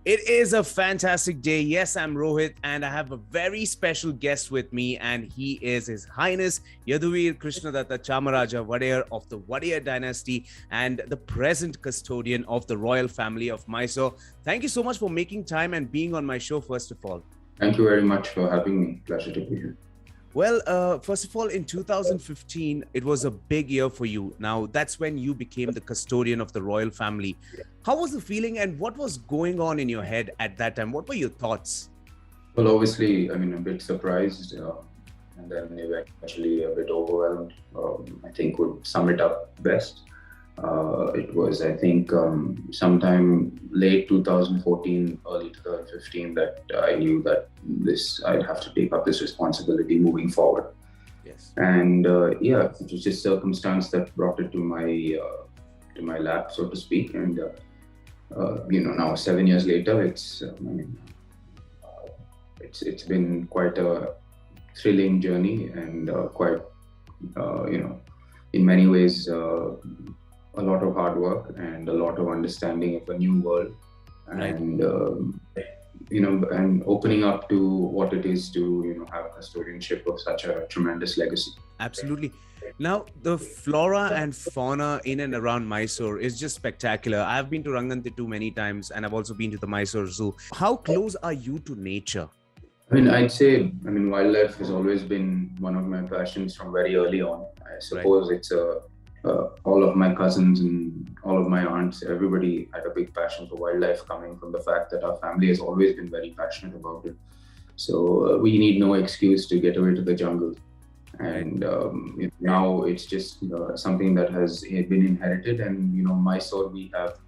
It is a fantastic day. Yes, I'm Rohit, and I have a very special guest with me, and he is His Highness Yaduveer Krishnadatta Chamaraja Wadiyar of the Wadiyar dynasty and the present custodian of the royal family of Mysore. Thank you so much for making time and being on my show, first of all. Thank you very much for having me. Pleasure to be here. Well, first of all, in 2015, it was a big year for you. Now, that's when you became the custodian of the royal family. How was the feeling and what was going on in your head at that time? What were your thoughts? Well, obviously, a bit surprised and then eventually a bit overwhelmed, I think would sum it up best. It was, I think, sometime late 2014, early 2015 that I knew that I'd have to take up this responsibility moving forward. Yes. And yeah, it was just circumstance that brought it to my lap, so to speak. And now 7 years later, it's been quite a thrilling journey and quite in many ways. A lot of hard work and a lot of understanding of a new world, and and opening up to what it is to have custodianship of such a tremendous legacy. Absolutely. Now, the flora and fauna in and around Mysore is just spectacular. I've been to Ranganthittu many times, and I've also been to the Mysore Zoo. How close are you to nature? I'd say, wildlife has always been one of my passions from very early on. I suppose it's all of my cousins and all of my aunts, everybody had a big passion for wildlife, coming from the fact that our family has always been very passionate about it. So we need no excuse to get away to the jungle. And now it's just something that has been inherited. And, Mysore, we have,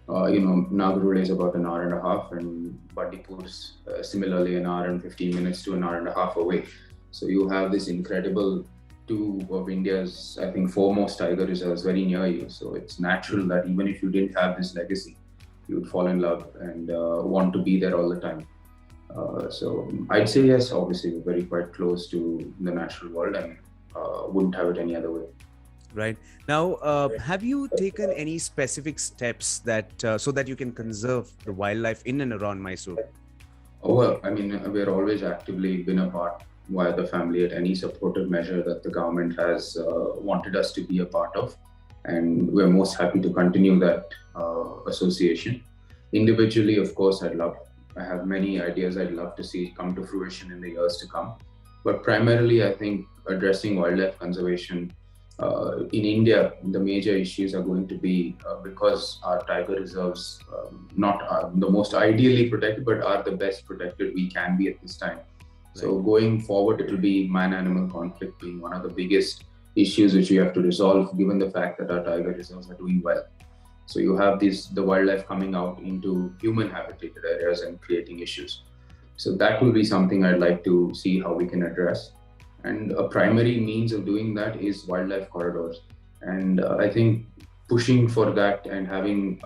Nagarul is about an hour and a half, and Bandipur's similarly an hour and 15 minutes to an hour and a half away. So you have this incredible two of India's, I think, foremost tiger reserves very near you. So it's natural that even if you didn't have this legacy, you would fall in love and want to be there all the time. So I'd say yes, obviously we're very quite close to the natural world and wouldn't have it any other way. Right. Now, have you taken any specific steps that so that you can conserve the wildlife in and around Mysore? Oh, well, we're always actively been a part via the family at any supportive measure that the government has wanted us to be a part of. And we're most happy to continue that association. Individually, of course, I have many ideas I'd love to see come to fruition in the years to come. But primarily, I think addressing wildlife conservation in India, the major issues are going to be because our tiger reserves not are the most ideally protected, but are the best protected we can be at this time. So going forward, it will be man-animal conflict being one of the biggest issues which we have to resolve, given the fact that our tiger reserves are doing well. So you have the wildlife coming out into human habitated areas and creating issues. So that will be something I'd like to see how we can address. And a primary means of doing that is wildlife corridors. And I think pushing for that and having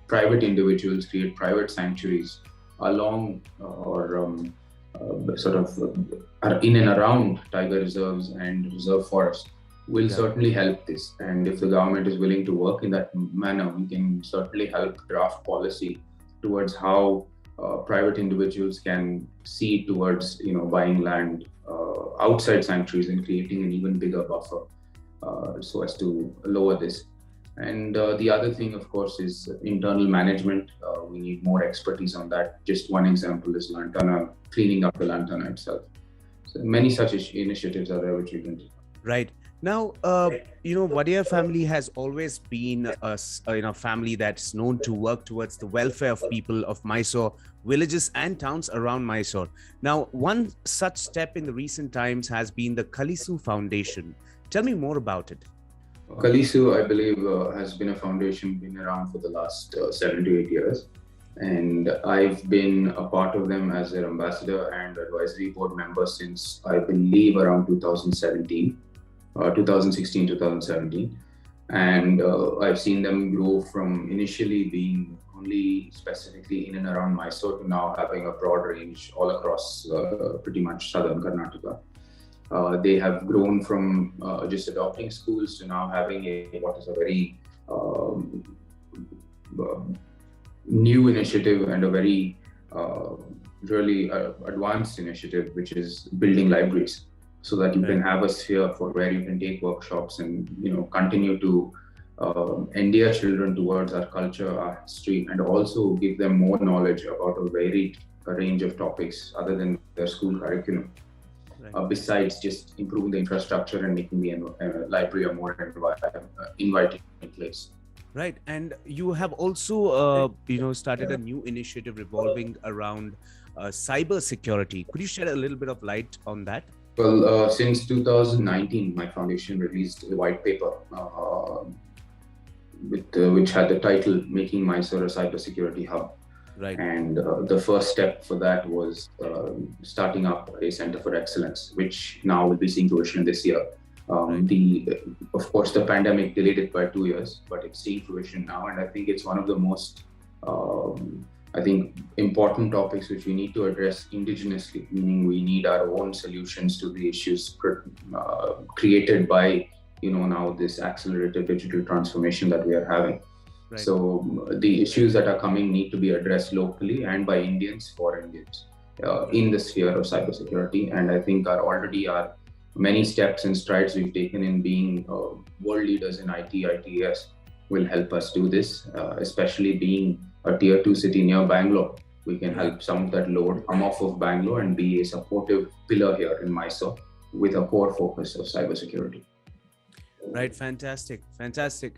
private individuals create private sanctuaries along in and around tiger reserves and reserve forests will certainly help this. And if the government is willing to work in that manner, we can certainly help draft policy towards how private individuals can see towards buying land outside sanctuaries and creating an even bigger buffer so as to lower this. And the other thing, of course, is internal management. We need more expertise on that. Just one example is Lantana, cleaning up the Lantana itself. So many such initiatives are there which we can do. Right. Now, Wadiyar family has always been a family that's known to work towards the welfare of people of Mysore, villages and towns around Mysore. Now, one such step in the recent times has been the Kalisu Foundation. Tell me more about it. Kalisu, I believe, has been a foundation been around for the last 7 to 8 years. And I've been a part of them as their ambassador and advisory board member since, I believe, around 2017. 2016, 2017. And I've seen them grow from initially being only specifically in and around Mysore to now having a broad range all across pretty much southern Karnataka. They have grown from just adopting schools to now having what is a very new initiative and a very really advanced initiative, which is building libraries, so that you can have a sphere for where you can take workshops and continue to endear children towards our culture, our history, and also give them more knowledge about a varied range of topics other than their school curriculum. Besides just improving the infrastructure and making the library a more inviting place. Right, and you have also, started a new initiative revolving around cyber security. Could you shed a little bit of light on that? Well, since 2019, my foundation released a white paper which had the title "Making Mysore a Cybersecurity Hub." Right. And the first step for that was starting up a Center for Excellence, which now will be seeing fruition this year. Of course, the pandemic delayed it by 2 years, but it's seeing fruition now, and I think it's one of the most, important topics which we need to address indigenously. Meaning, we need our own solutions to the issues created by, now this accelerated digital transformation that we are having. Right. So the issues that are coming need to be addressed locally and by Indians for Indians in the sphere of cybersecurity, and I think already are many steps and strides we've taken in being world leaders in ITES will help us do this, especially being a tier 2 city near Bangalore. We can help some of that load come off of Bangalore and be a supportive pillar here in Mysore with a core focus of cybersecurity. Right, fantastic.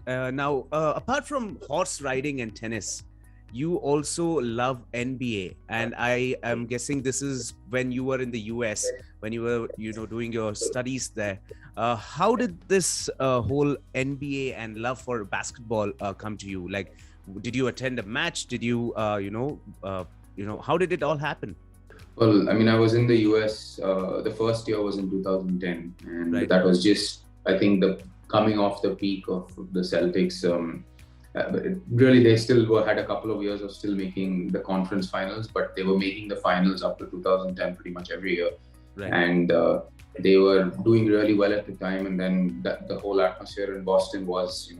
Now, apart from horse riding and tennis, you also love NBA, and I am guessing this is when you were in the US, when you were, doing your studies there. How did this whole NBA and love for basketball come to you? Like, did you attend a match? Did you, how did it all happen? Well, I was in the US. The first year was in 2010, and that was just, I think, the coming off the peak of the Celtics. Really, they still had a couple of years of still making the conference finals, but they were making the finals up to 2010 pretty much every year. Right. And they were doing really well at the time. And then the whole atmosphere in Boston was,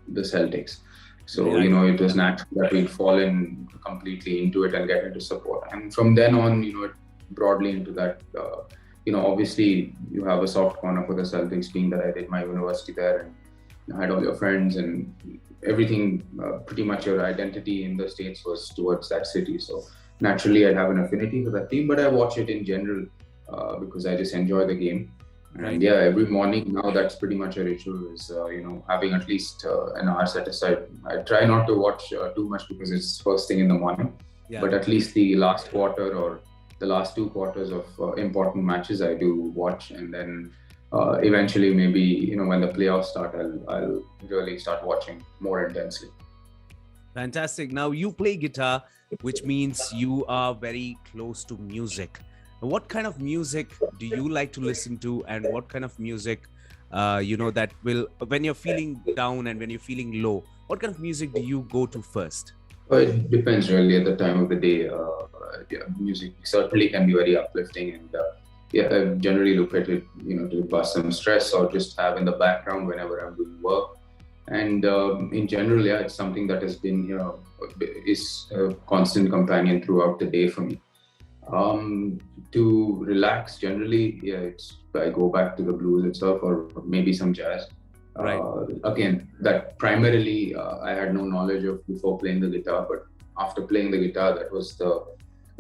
the Celtics. So, it was natural that we'd fall in completely into it and get into support. And from then on, broadly into that, obviously you have a soft corner for the Celtics, being that I did my university there and I had all your friends and everything, pretty much your identity in the States was towards that city. So naturally I'd have an affinity for that team, but I watch it in general because I just enjoy the game. And every morning now that's pretty much a ritual is, having at least an hour set aside. I try not to watch too much because it's first thing in the morning, but at least the last quarter or the last 2 quarters of important matches I do watch, and then eventually maybe when the playoffs start I'll really start watching more intensely. Fantastic. Now you play guitar, which means you are very close to music. What kind of music do you like to listen to, and what kind of music that will, when you're feeling down and when you're feeling low, what kind of music do you go to first? Well, it depends really at the time of the day. Music certainly can be very uplifting, and I generally look at it, to bust some stress or just have in the background whenever I'm doing work. And in general, it's something that has been, is a constant companion throughout the day for me. To relax, generally, I go back to the blues itself or maybe some jazz. Right. Again, that primarily I had no knowledge of before playing the guitar, but after playing the guitar, that was the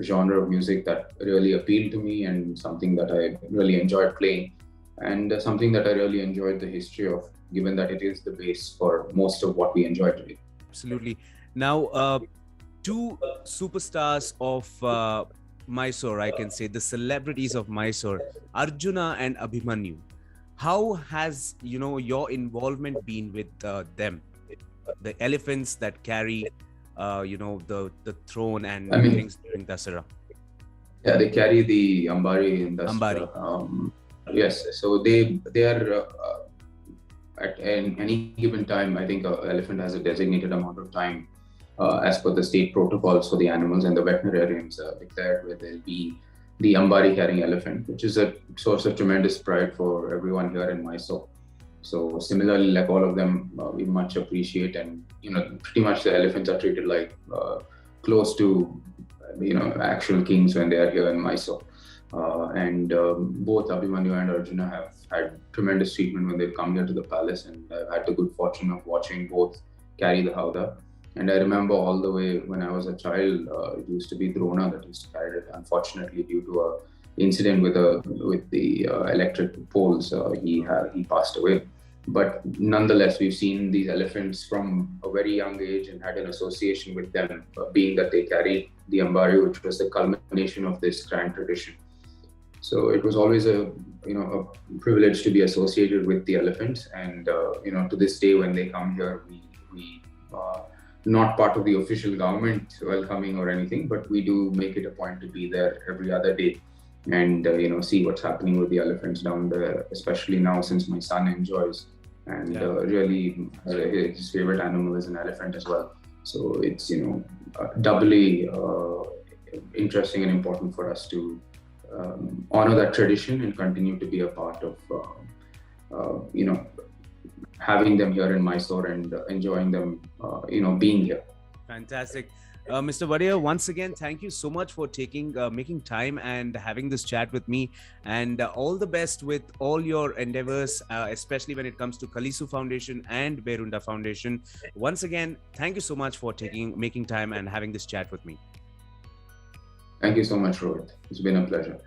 genre of music that really appealed to me and something that I really enjoyed playing, and something that I really enjoyed the history of, given that it is the base for most of what we enjoy today. Absolutely. Now, two superstars of Mysore, I can say, the celebrities of Mysore, Arjuna and Abhimanyu. How has, your involvement been with them? The elephants that carry, the throne and things during Dasara. Yeah, they carry the Ambari in Dasara. Yes, so they are at any given time. I think an elephant has a designated amount of time as per the state protocols for the animals, and the veterinarians declared where there'll be the Ambari carrying elephant, which is a source of tremendous pride for everyone here in Mysore. So similarly, like all of them, we much appreciate, and pretty much the elephants are treated like close to actual kings when they are here in Mysore. And both Abhimanyu and Arjuna have had tremendous treatment when they've come here to the palace, and I've had the good fortune of watching both carry the howdah. And I remember all the way when I was a child, it used to be Drona that used to carry it. Unfortunately, due to a incident with the electric poles, he passed away. But nonetheless, we've seen these elephants from a very young age and had an association with them, being that they carried the Ambari, which was the culmination of this grand tradition. So it was always a privilege to be associated with the elephants, and to this day when they come here, we not part of the official government welcoming or anything, but we do make it a point to be there every other day and see what's happening with the elephants down there, especially now since my son enjoys, and really his favorite animal is an elephant as well. So it's doubly interesting and important for us to honor that tradition and continue to be a part of having them here in Mysore and enjoying them being here. Fantastic. Mr. Wadiyar, once again, thank you so much for making time and having this chat with me, and all the best with all your endeavors, especially when it comes to Kalisu Foundation and Berunda Foundation. Once again, thank you so much for making time and having this chat with me. Thank you so much, Rohit. It's been a pleasure.